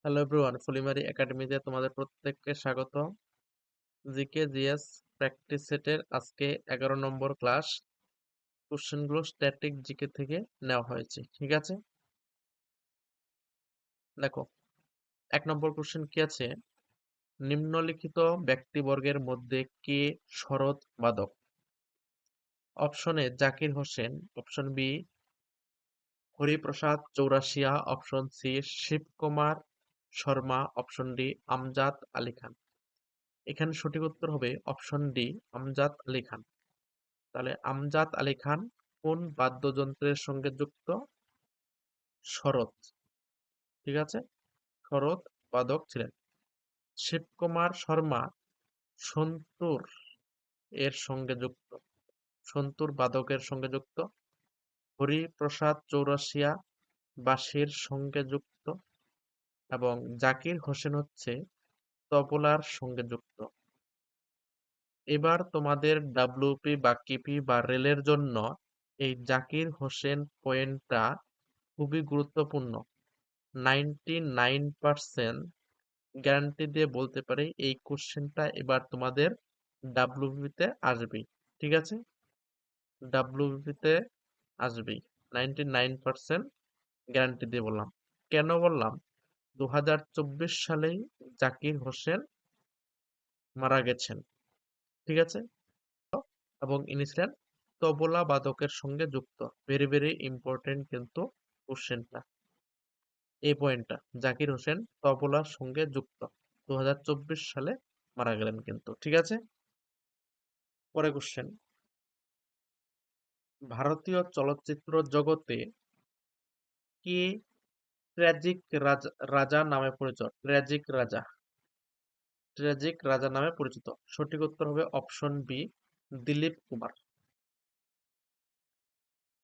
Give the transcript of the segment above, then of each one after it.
Hello everyone, ফুলিমারি একাডেমিতে তোমাদের প্রত্যেককে স্বাগত। জিকে জিএস প্র্যাকটিস সেটের আজকে 11 নম্বর ক্লাস। কোশ্চেনগুলো স্ট্যাটিক জিকে থেকে নেওয়া হয়েছে, ঠিক আছে? দেখো, 1 নম্বর কোশ্চেন কি আছে? নিম্নলিখিত ব্যক্তিবর্গের মধ্যে কে শরৎ বাদক? Option A Zakir Hussain, option B Hariprasad Chaurasia, option C Shivkumar Sharma, option D Amjad Ali Khan. এখানে সঠিক উত্তর হবে অপশন ডি আমজাদ আলী খান। তাহলে আমজাদ আলী খান কোন বাদ্যযন্ত্রের সঙ্গে যুক্ত? শরৎ, ঠিক আছে, শরৎ বাদক ছিলেন। শিবকুমার শর্মা সন্তুর এর সঙ্গে যুক্ত, সন্তুর বাদকের সঙ্গে যুক্ত। হরিপ্রসাদ চৌরাশিয়া বাঁশির সঙ্গে যুক্ত এবং জাকির হোসেন হচ্ছে তবলার সঙ্গে যুক্ত। এবার তোমাদের ডাব্লিউপি বা কিপি বা রেলের জন্য এই জাকির হোসেন পয়েন্টটা খুবই গুরুত্বপূর্ণ। 99% গ্যারান্টি দিয়ে বলতে পারি এই কোশ্চেনটা এবার তোমাদের ডাব্লিউবিতে আসবেই, ঠিক আছে? ডাব্লিউবিতে আসবেই, 99% গ্যারান্টি দিয়ে বললাম। কেন বললাম? 2024 সালেই জাকির হোসেন মারা গেছেন, ঠিক আছে? এবং ইনি ছিলেন তবলা বাদকের সঙ্গে যুক্ত। ভেরি ভেরি ইম্পর্টেন্ট কিন্তু কোশ্চেনটা, এই পয়েন্টটা। জাকির হোসেন তবলার সঙ্গে যুক্ত, 2024 সালে মারা গেলেন কিন্তু, ঠিক আছে? পরে কোশ্চেন, ভারতীয় চলচ্চিত্র জগতে কে ট্র্যাজিক রাজা রাজা নামে পরিচিত? ট্র্যাজিক রাজা নামে পরিচিত। সঠিক উত্তর হবে অপশন বি দিলীপ কুমার।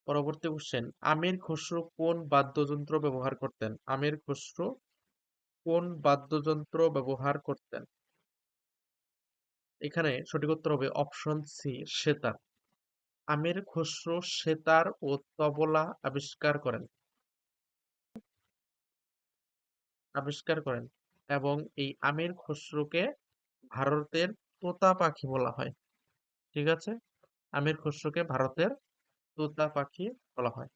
পরবর্তী কোশ্চেন, আমির খসরু কোন বাদ্যযন্ত্র ব্যবহার করতেন? আমির খসরু কোন বাদ্যযন্ত্র ব্যবহার করতেন? এখানে সঠিক উত্তর হবে অপশন সি সেতার। আমির খসরু সেতার ও তবলা আবিষ্কার করেন এবং এই আমির খসরুকে ভারতের তোতা পাখি বলা হয়, ঠিক আছে? আমির খসরুকে ভারতের তোতা পাখি বলা হয়।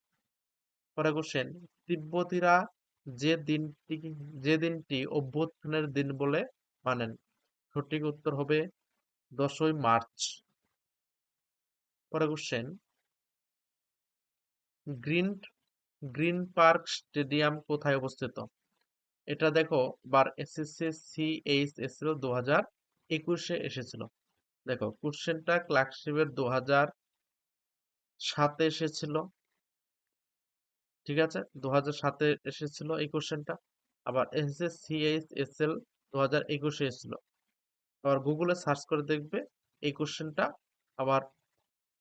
পরে কোশ্চেন, তিব্বতীরা যে দিনটি যে দিনটি অভ্যুত্থানের দিন বলে মানেন? সঠিক উত্তর হবে 10ই মার্চ। পরে question, green green park stadium কোথায় অবস্থিত? এটা দেখো, বার এসএসসি সিএইচ এসেছিল 2021-এ এসেছিল। দেখো, কোশ্চেনটা ক্লার্কশিপের 2007-এ এসেছিল, ঠিক আছে? 2007-এ এসেছিল এই কোশ্চেনটা। আবার এসএসসি সিএইচ এসএল 2021-এ এসেছিল। আবার গুগলে সার্চ করে দেখবে এই কোশ্চেনটা আবার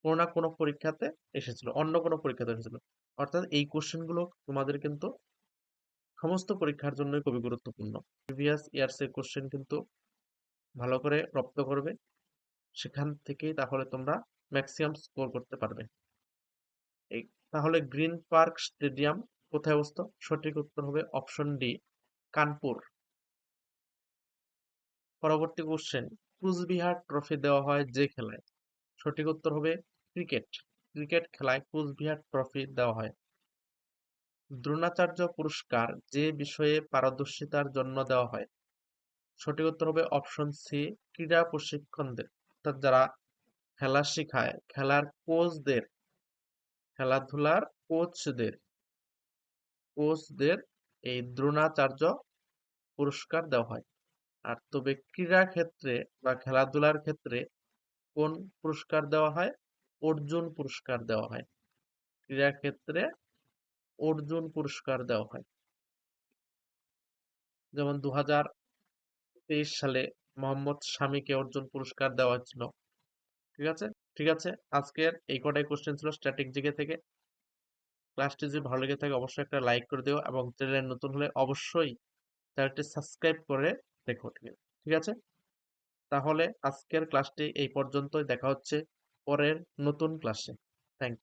কোনো না কোনো পরীক্ষাতে এসেছিল, অন্য কোনো পরীক্ষাতে এসেছিল। অর্থাৎ এই কোশ্চেনগুলো তোমাদের কিন্তু সমস্ত পরীক্ষার জন্যই খুবই গুরুত্বপূর্ণ। প্রিভিয়াস ইয়ার্স এর কোশ্চেন কিন্তু ভালো করে রপ্ত করবে, সেখান থেকেই তাহলে তোমরা ম্যাক্সিমাম স্কোর করতে পারবে। এই তাহলে গ্রিন পার্ক স্টেডিয়াম কোথায় অবস্থিত? সঠিক উত্তর হবে অপশন ডি কানপুর। পরবর্তী কোশ্চেন, কুচবিহার ট্রফি দেওয়া হয় যে খেলায়? সঠিক উত্তর হবে ক্রিকেট। ক্রিকেট খেলায় কুচবিহার ট্রফি দেওয়া হয়। দ্রোণাচার্য পুরস্কার যে বিষয়ে পারদর্শিতার জন্য দেওয়া হয়? সঠিক উত্তর হবে অপশন সি ক্রীড়া প্রশিক্ষণদের, অর্থাৎ যারা খেলা শেখায়, খেলাধুলার কোচদের এই দ্রোণাচার্য পুরস্কার দেওয়া হয়। আর তবে ক্রীড়া ক্ষেত্রে বা খেলাধুলার ক্ষেত্রে কোন পুরস্কার দেওয়া হয়? অর্জুন পুরস্কার দেওয়া হয়। ক্রীড়া ক্ষেত্রে অর্জুন পুরস্কার দেওয়া হয়। যেমন 2023 সালে মোহাম্মদ শামীকে অর্জুন পুরস্কার দেওয়া হয়েছিল, ঠিক আছে? ঠিক আছে, আজকের এই কটাই কোশ্চেন ছিল স্ট্যাটিক জিকে থেকে। ক্লাসটি যদি ভালো লেগে থাকে অবশ্যই একটা লাইক করে দিও এবং চ্যানেলে নতুন হলে অবশ্যই চ্যানেলটি সাবস্ক্রাইব করে দেখো, ঠিক আছে? তাহলে আজকের ক্লাসটি এই পর্যন্তই, দেখা হচ্ছে পরের নতুন ক্লাসে। Thank you.